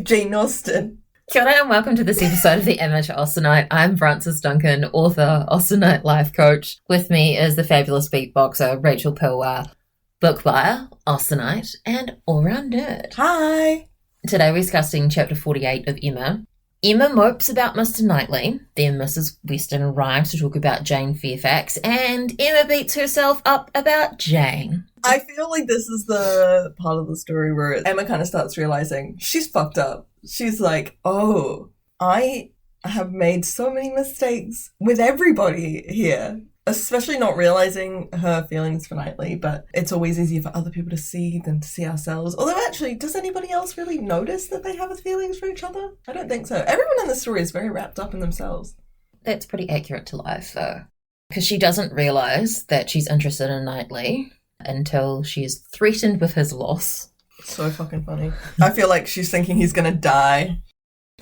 Jane Austen. Kia ora and welcome to this episode of the Amateur Austenite. I'm Frances Duncan, author, Austenite life coach. With me is the fabulous beatboxer Rachel Pilwar, book buyer, Austenite, and all-round nerd. Hi! Today we're discussing chapter 48 of Emma. Emma mopes about Mr. Knightley, then Mrs. Weston arrives to talk about Jane Fairfax, and Emma beats herself up about Jane. I feel like this is the part of the story where Emma kind of starts realizing she's fucked up. She's like, oh, I have made so many mistakes with everybody here. Especially not realizing her feelings for Knightley, but it's always easier for other people to see than to see ourselves. Although actually, does anybody else really notice that they have feelings for each other? I don't think so. Everyone in the story is very wrapped up in themselves. That's pretty accurate to life, though. Because she doesn't realize that she's interested in Knightley until she's threatened with his loss. So fucking funny. I feel like she's thinking he's gonna die.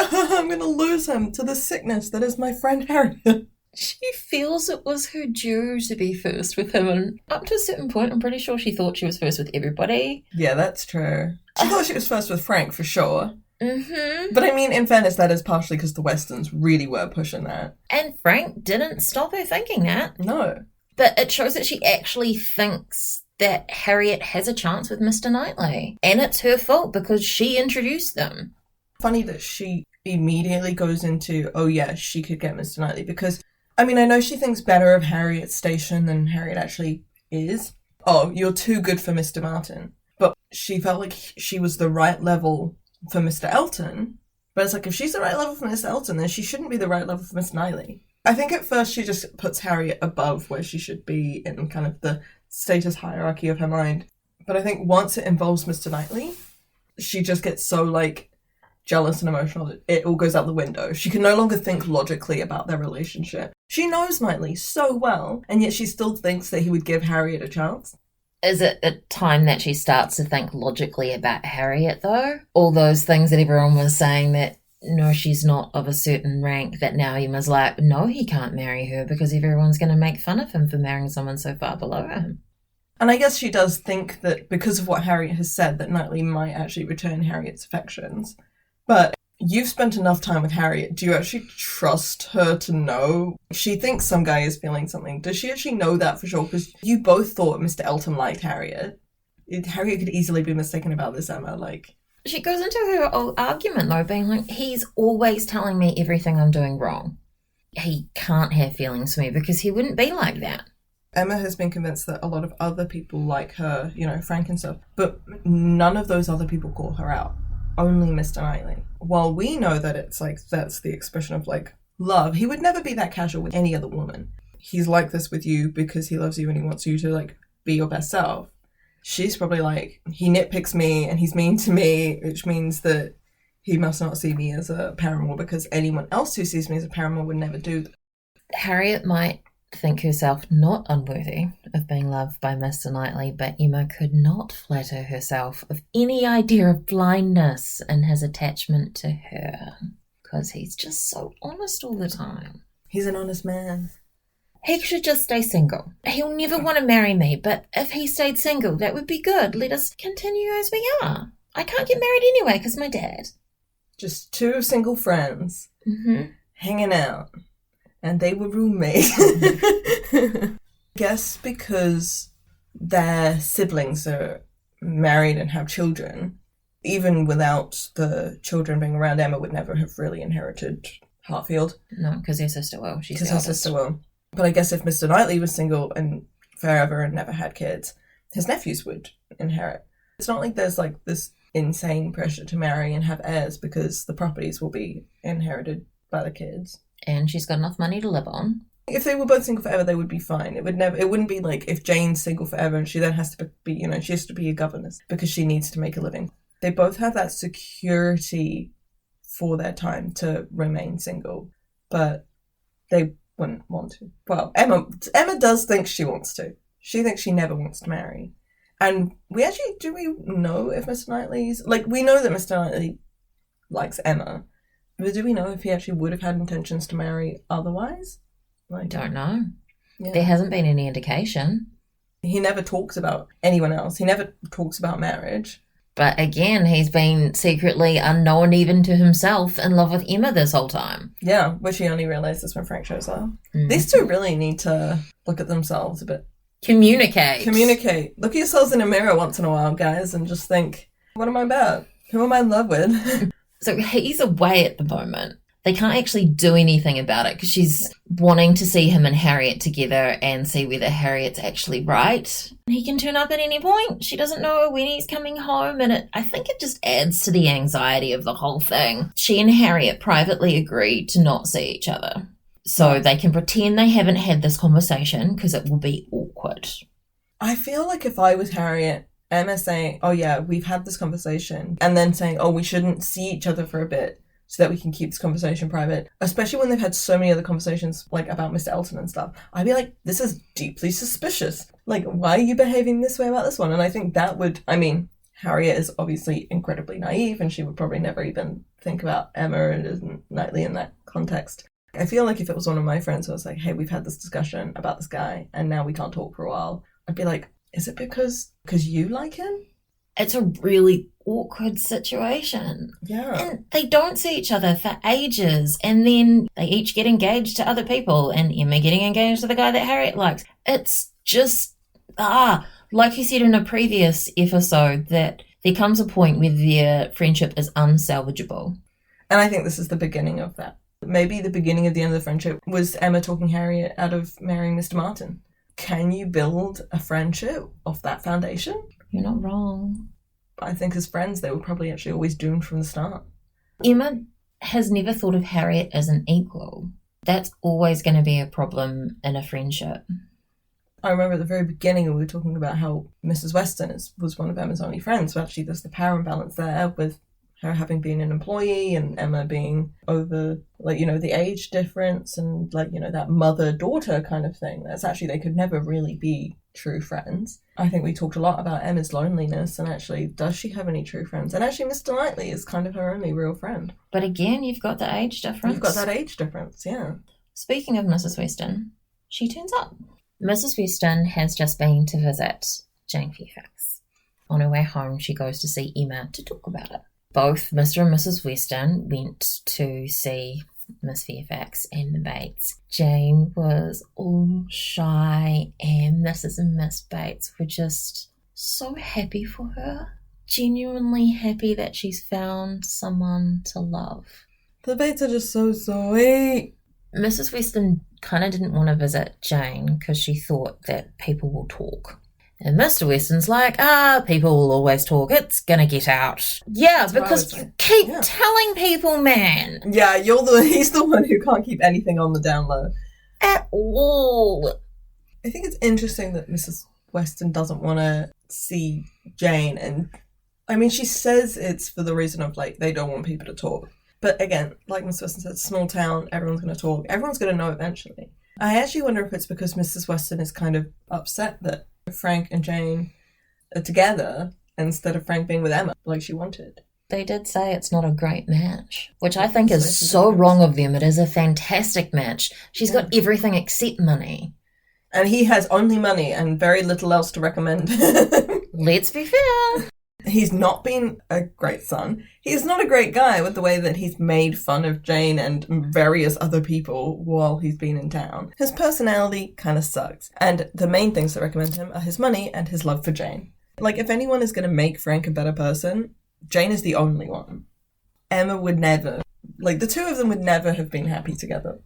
I'm gonna lose him to the sickness that is my friend Harriet. She feels it was her due to be first with him, and up to a certain point, I'm pretty sure she thought she was first with everybody. Yeah, that's true. She thought she was first with Frank, for sure. Mm-hmm. But I mean, in fairness, that is partially because the Westons really were pushing that. And Frank didn't stop her thinking that. No. But it shows that she actually thinks that Harriet has a chance with Mr. Knightley. And it's her fault because she introduced them. Funny that she immediately goes into, oh yeah, she could get Mr. Knightley, because I mean, I know she thinks better of Harriet's station than Harriet actually is. Oh, you're too good for Mr. Martin. But she felt like she was the right level for Mr. Elton. But it's like, if she's the right level for Mr. Elton, then she shouldn't be the right level for Mr. Knightley. I think at first she just puts Harriet above where she should be in kind of the status hierarchy of her mind. But I think once it involves Mr. Knightley, she just gets so, like, jealous and emotional that it all goes out the window. She can no longer think logically about their relationship. She knows Knightley so well, and yet she still thinks that he would give Harriet a chance. Is it a time that she starts to think logically about Harriet, though? All those things that everyone was saying that, no, she's not of a certain rank, that now Emma's like, no, he can't marry her because everyone's going to make fun of him for marrying someone so far below him. And I guess she does think that because of what Harriet has said, that Knightley might actually return Harriet's affections. But you've spent enough time with Harriet. Do you actually trust her to know? She thinks some guy is feeling something. Does she actually know that for sure? Because you both thought Mr. Elton liked Harriet. Harriet could easily be mistaken about this, Emma. Like, she goes into her old argument, though, being like, he's always telling me everything I'm doing wrong. He can't have feelings for me because he wouldn't be like that. Emma has been convinced that a lot of other people like her, you know, Frank and stuff, but none of those other people call her out. Only Mr. Knightley. While we know that it's like, that's the expression of like love, he would never be that casual with any other woman. He's like this with you because he loves you and he wants you to like be your best self. She's probably like, he nitpicks me and he's mean to me, which means that he must not see me as a paramour because anyone else who sees me as a paramour would never do that. Harriet might think herself not unworthy of being loved by Mr. Knightley, but Emma could not flatter herself of any idea of blindness in his attachment to her, because he's just so honest all the time. He's an honest man. He should just stay single. He'll never want to marry me, but if he stayed single, that would be good. Let us continue as we are. I can't get married anyway because my dad. Just two single friends hanging out. And they were roommates. Guess because their siblings are married and have children, even without the children being around, Emma would never have really inherited Hartfield. No, because her sister will. Because her sister will. But I guess if Mr. Knightley was single and forever and never had kids, his nephews would inherit. It's not like there's like this insane pressure to marry and have heirs because the properties will be inherited by the kids. And she's got enough money to live on. If they were both single forever, they would be fine. It wouldn't be like if Jane's single forever and she then has to be, you know, she has to be a governess because she needs to make a living. They both have that security for their time to remain single, but they wouldn't want to. Well, Emma does think she wants to. She thinks she never wants to marry. And do we know if Mr. Knightley's, like, we know that Mr. Knightley likes Emma, but do we know if he actually would have had intentions to marry otherwise? Like, Don't know. Yeah. There hasn't been any indication. He never talks about anyone else. He never talks about marriage. But again, he's been secretly, unknown even to himself, in love with Emma this whole time. Yeah, which he only realises when Frank shows up. Mm. These two really need to look at themselves a bit. Communicate. Look at yourselves in a mirror once in a while, guys, and just think, what am I about? Who am I in love with? So he's away at the moment. They can't actually do anything about it because she's wanting to see him and Harriet together and see whether Harriet's actually right. He can turn up at any point. She doesn't know when he's coming home, and I think it just adds to the anxiety of the whole thing. She and Harriet privately agreed to not see each other, so they can pretend they haven't had this conversation because it will be awkward. I feel like if I was Harriet, Emma saying, oh yeah, we've had this conversation, and then saying, oh, we shouldn't see each other for a bit, so that we can keep this conversation private, especially when they've had so many other conversations, like, about Mr. Elton and stuff. I'd be like, this is deeply suspicious. Like, why are you behaving this way about this one? And I think that would, I mean, Harriet is obviously incredibly naive, and she would probably never even think about Emma and Knightley in that context. I feel like if it was one of my friends who was like, hey, we've had this discussion about this guy, and now we can't talk for a while, I'd be like, is it because you like him? It's a really awkward situation. Yeah. And they don't see each other for ages. And then they each get engaged to other people. And Emma getting engaged to the guy that Harriet likes. It's just, like you said in a previous episode, that there comes a point where their friendship is unsalvageable. And I think this is the beginning of that. Maybe the beginning of the end of the friendship was Emma talking Harriet out of marrying Mr. Martin. Can you build a friendship off that foundation? You're not wrong. I think as friends, they were probably actually always doomed from the start. Emma has never thought of Harriet as an equal. That's always going to be a problem in a friendship. I remember at the very beginning we were talking about how Mrs. Weston was one of Emma's only friends. So actually there's the power imbalance there with her having been an employee and Emma being over, like, you know, the age difference and, like, you know, that mother-daughter kind of thing. That's actually, they could never really be true friends. I think we talked a lot about Emma's loneliness and actually, does she have any true friends? And actually Mr. Knightley is kind of her only real friend. But again, you've got the age difference. You've got that age difference, yeah. Speaking of Mrs. Weston, she turns up. Mrs. Weston has just been to visit Jane Fairfax. On her way home, she goes to see Emma to talk about it. Both Mr. and Mrs. Weston went to see Miss Fairfax and the Bates. Jane was all shy and Mrs. and Miss Bates were just so happy for her. Genuinely happy that she's found someone to love. The Bates are just so sweet. Mrs. Weston kind of didn't want to visit Jane because she thought that people will talk. And Mr. Weston's like, people will always talk. It's going to get out. Yeah, that's because you keep telling people, man. Yeah, he's the one who can't keep anything on the down low. At all. I think it's interesting that Mrs. Weston doesn't want to see Jane. And, I mean, she says it's for the reason of, like, they don't want people to talk. But again, like Mrs. Weston said, small town, everyone's going to talk. Everyone's going to know eventually. I actually wonder if it's because Mrs. Weston is kind of upset that Frank and Jane are together instead of Frank being with Emma like she wanted. They did say it's not a great match, which I think is so wrong of them. It is a fantastic match. She's got everything except money. And he has only money and very little else to recommend. Let's be fair. He's not been a great son. He's not a great guy with the way that he's made fun of Jane and various other people while he's been in town. His personality kind of sucks. And the main things that recommend him are his money and his love for Jane. Like, if anyone is going to make Frank a better person, Jane is the only one. Emma would never. Like, the two of them would never have been happy together.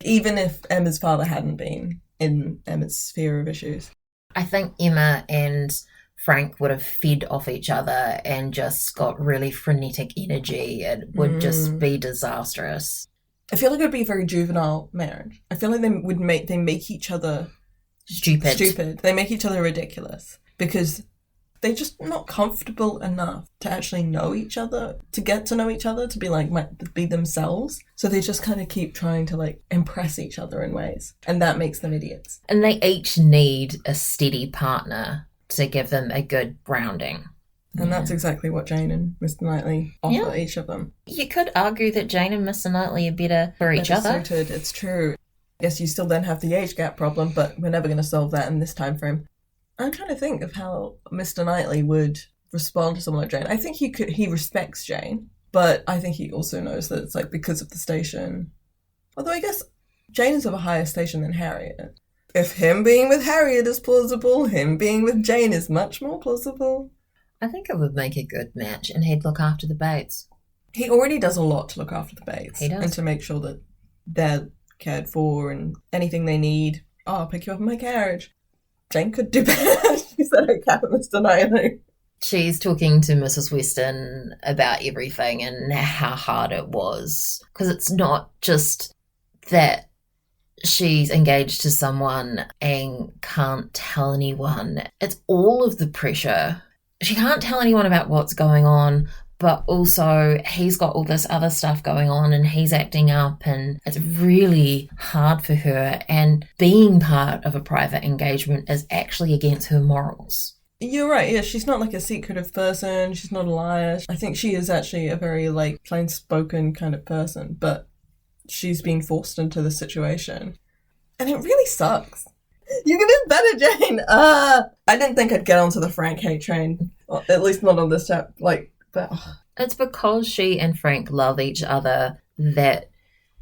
Even if Emma's father hadn't been in Emma's sphere of issues. I think Emma and Frank would have fed off each other and just got really frenetic energy. It would just be disastrous. I feel like it would be a very juvenile marriage. I feel like they make each other stupid. They make each other ridiculous because they're just not comfortable enough to actually know each other, to get to know each other, to be like, be themselves. So they just kind of keep trying to, like, impress each other in ways. And that makes them idiots. And they each need a steady partner to give them a good grounding. And that's exactly what Jane and Mr. Knightley offer each of them. You could argue that Jane and Mr. Knightley are better for each other. Suited, it's true. Yes, you still then have the age gap problem, but we're never going to solve that in this time frame. I'm trying to think of how Mr. Knightley would respond to someone like Jane. I think he respects Jane, but I think he also knows that it's like because of the station. Although I guess Jane is of a higher station than Harriet. If him being with Harriet is plausible, him being with Jane is much more plausible. I think it would make a good match, and he'd look after the Bates. He already does a lot to look after the Bates. He does. And to make sure that they're cared for and anything they need. Oh, I'll pick you up in my carriage. Jane could do better. She said, "I can't, Mr. Knightley." She's talking to Mrs. Weston about everything and how hard it was. Because it's not just that she's engaged to someone and can't tell anyone. It's all of the pressure. She can't tell anyone about what's going on, but also he's got all this other stuff going on and he's acting up, and it's really hard for her. And being part of a private engagement is actually against her morals. You're right, yeah, she's not like a secretive person, she's not a liar. I think she is actually a very, like, plain-spoken kind of person, but she's been forced into the situation. And it really sucks. You can do better, Jane! I didn't think I'd get onto the Frank hate train. Well, at least not on this chap, like, but... It's because she and Frank love each other that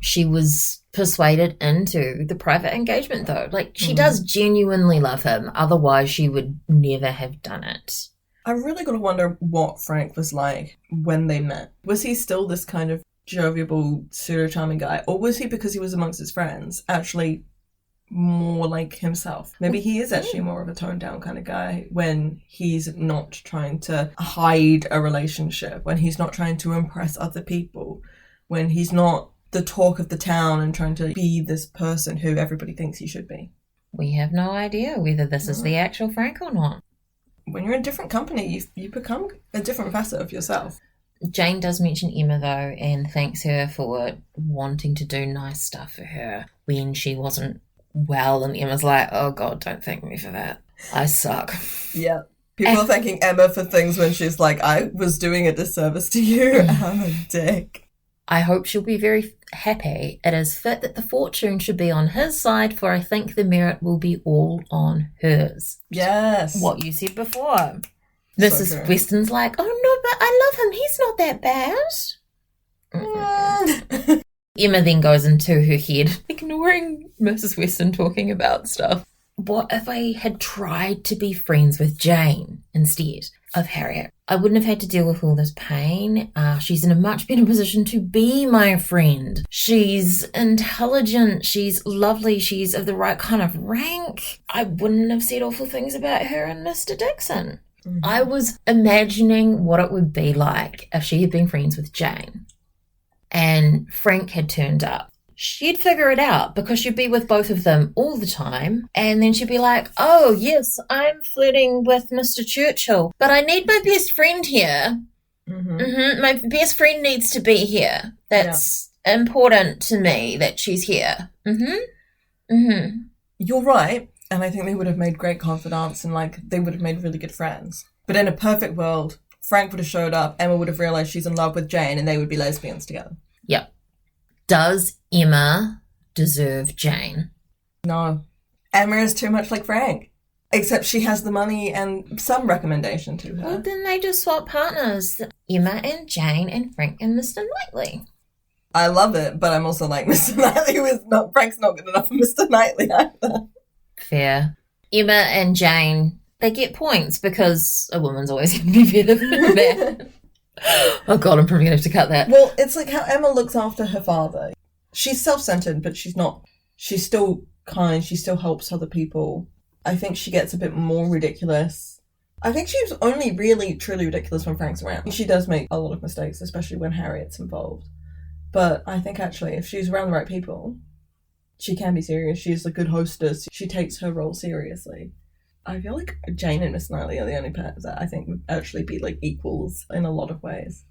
she was persuaded into the private engagement, though. Like, she does genuinely love him. Otherwise, she would never have done it. I really got to wonder what Frank was like when they met. Was he still this kind of jovial, pseudo-charming guy? Or was he, because he was amongst his friends, actually more like himself? Maybe he is actually more of a toned-down kind of guy when he's not trying to hide a relationship, when he's not trying to impress other people, when he's not the talk of the town and trying to be this person who everybody thinks he should be. We have no idea whether this is the actual Frank or not. When you're in different company, you become a different facet of yourself. Jane does mention Emma, though, and thanks her for wanting to do nice stuff for her when she wasn't well, and Emma's like, "Oh God, don't thank me for that. I suck." Yeah. People are thanking Emma for things when she's like, "I was doing a disservice to you. I'm a dick." I hope she'll be very happy. It is fit that the fortune should be on his side, for I think the merit will be all on hers. Yes. What you said before. Mrs. Weston's like, "Oh no, but I love him. He's not that bad." Emma then goes into her head, ignoring Mrs. Weston talking about stuff. What if I had tried to be friends with Jane instead of Harriet? I wouldn't have had to deal with all this pain. She's in a much better position to be my friend. She's intelligent. She's lovely. She's of the right kind of rank. I wouldn't have said awful things about her and Mr. Dixon. Mm-hmm. I was imagining what it would be like if she had been friends with Jane and Frank had turned up. She'd figure it out because she'd be with both of them all the time. And then she'd be like, "Oh, yes, I'm flirting with Mr. Churchill, but I need my best friend here. My best friend needs to be here. That's important to me that she's here." You're right. And I think they would have made great confidants and, like, they would have made really good friends. But in a perfect world, Frank would have showed up, Emma would have realised she's in love with Jane, and they would be lesbians together. Yep. Does Emma deserve Jane? No. Emma is too much like Frank. Except she has the money and some recommendation to her. Well, then they just swap partners. Emma and Jane and Frank and Mr. Knightley. I love it, but I'm also like, Mr. Knightley was not... Frank's not good enough for Mr. Knightley either. Fair. Emma and Jane, they get points because a woman's always going to be better than a man. Oh God, I'm probably going to have to cut that. Well, it's like how Emma looks after her father. She's self-centered, but she's not. She's still kind. She still helps other people. I think she gets a bit more ridiculous. I think she was only really, truly ridiculous when Frank's around. She does make a lot of mistakes, especially when Harriet's involved. But I think actually, if she's around the right people, she can be serious. She's a good hostess. She takes her role seriously. I feel like Jane and Miss Knightley are the only pairs that I think would actually be like equals in a lot of ways.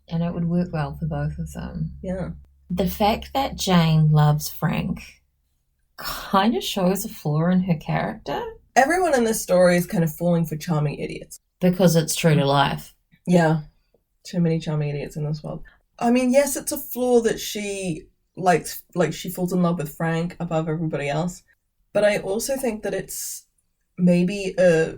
And it would work well for both of them. Yeah. The fact that Jane loves Frank kind of shows a flaw in her character. Everyone in this story is kind of falling for charming idiots. Because it's true to life. Yeah. Too many charming idiots in this world. I mean, yes, it's a flaw that she likes, like she falls in love with Frank above everybody else. But I also think that it's maybe a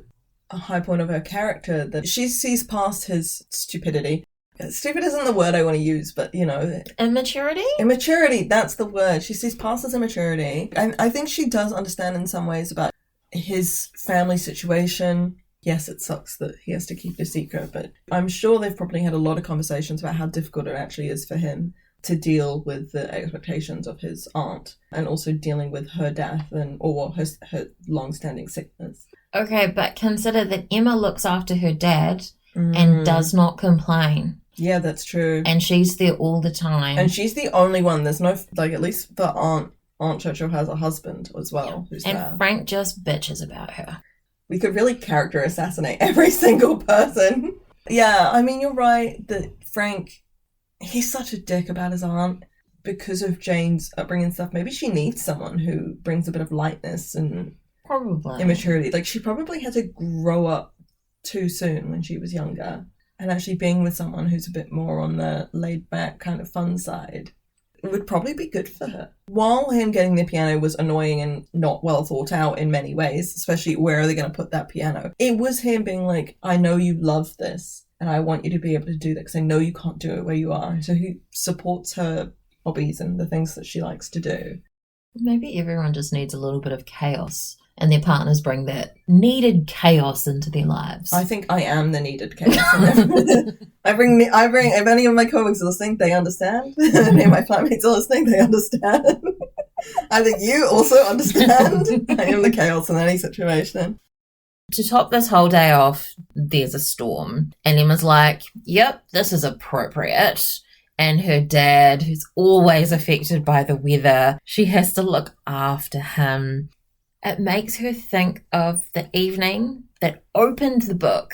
a high point of her character, that she sees past his stupidity. Stupid isn't the word I want to use, but, you know... Immaturity? Immaturity, that's the word. She sees past his immaturity. And I think she does understand in some ways about his family situation. Yes, it sucks that he has to keep it a secret, but I'm sure they've probably had a lot of conversations about how difficult it actually is for him to deal with the expectations of his aunt, and also dealing with her death or her long-standing sickness. Okay, but consider that Emma looks after her dad and does not complain. Yeah, that's true. And she's there all the time. And she's the only one. There's no, like, at least the Aunt Churchill has a husband as well. Who's and there. Frank just bitches about her. We could really character assassinate every single person. Yeah, I mean, you're right that Frank, he's such a dick about his aunt because of Jane's upbringing and stuff. Maybe she needs someone who brings a bit of lightness and probably immaturity. Like, she probably had to grow up too soon when she was younger. And actually being with someone who's a bit more on the laid-back kind of fun side would probably be good for her. While him getting the piano was annoying and not well thought out in many ways, especially where are they going to put that piano, it was him being like, I know you love this, and I want you to be able to do that because I know you can't do it where you are. So he supports her hobbies and the things that she likes to do. Maybe everyone just needs a little bit of chaos, and their partners bring that needed chaos into their lives. I think I am the needed chaos. I bring, if any of my colleagues are listening, they understand. If any of my flatmates are listening, they understand. I think you also understand. I am the chaos in any situation. To top this whole day off, there's a storm. And Emma's like, yep, this is appropriate. And her dad, who's always affected by the weather, she has to look after him. It makes her think of the evening that opened the book,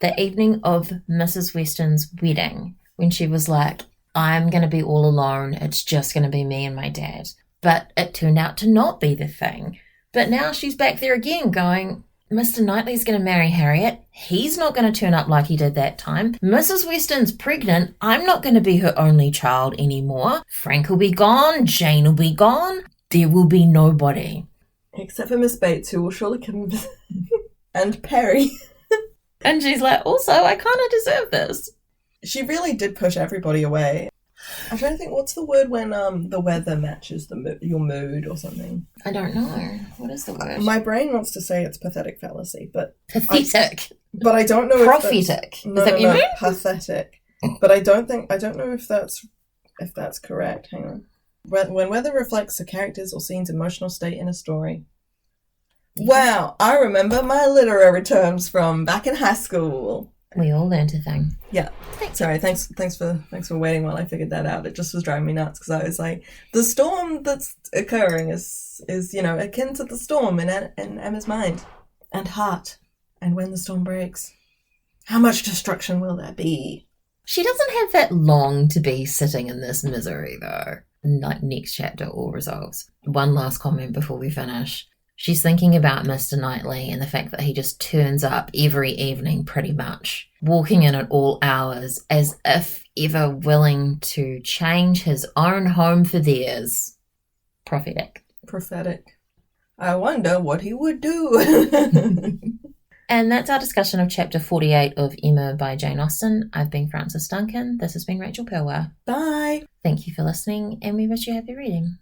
the evening of Mrs. Weston's wedding, when she was like, I'm going to be all alone. It's just going to be me and my dad. But it turned out to not be the thing. But now she's back there again going, Mr. Knightley's going to marry Harriet. He's not going to turn up like he did that time. Mrs. Weston's pregnant. I'm not going to be her only child anymore. Frank will be gone. Jane will be gone. There will be nobody. Except for Miss Bates, who will surely come and Perry. And she's like, also, I kind of deserve this. She really did push everybody away. I'm trying to think, what's the word when the weather matches your mood or something? I don't know. What is the word? My brain wants to say it's pathetic fallacy, but... Pathetic. But I don't know prophetic. Is that what you mean? Pathetic. But I don't know if that's correct. Hang on. When weather reflects a character's or scene's emotional state in a story. Wow, I remember my literary terms from back in high school. We all learned a thing. Yeah. Sorry, thanks for waiting while I figured that out. It just was driving me nuts because I was like, the storm that's occurring is akin to the storm in Emma's mind and heart. And when the storm breaks, how much destruction will there be? She doesn't have that long to be sitting in this misery, though. Like, next chapter all resolves. One last comment before we finish. She's thinking about Mr. Knightley and the fact that he just turns up every evening pretty much, walking in at all hours as if ever willing to change his own home for theirs. Prophetic. I wonder what he would do. And that's our discussion of chapter 48 of Emma by Jane Austen. I've been Frances Duncan. This has been Rachel Perwa. Bye. Thank you for listening, and we wish you happy reading.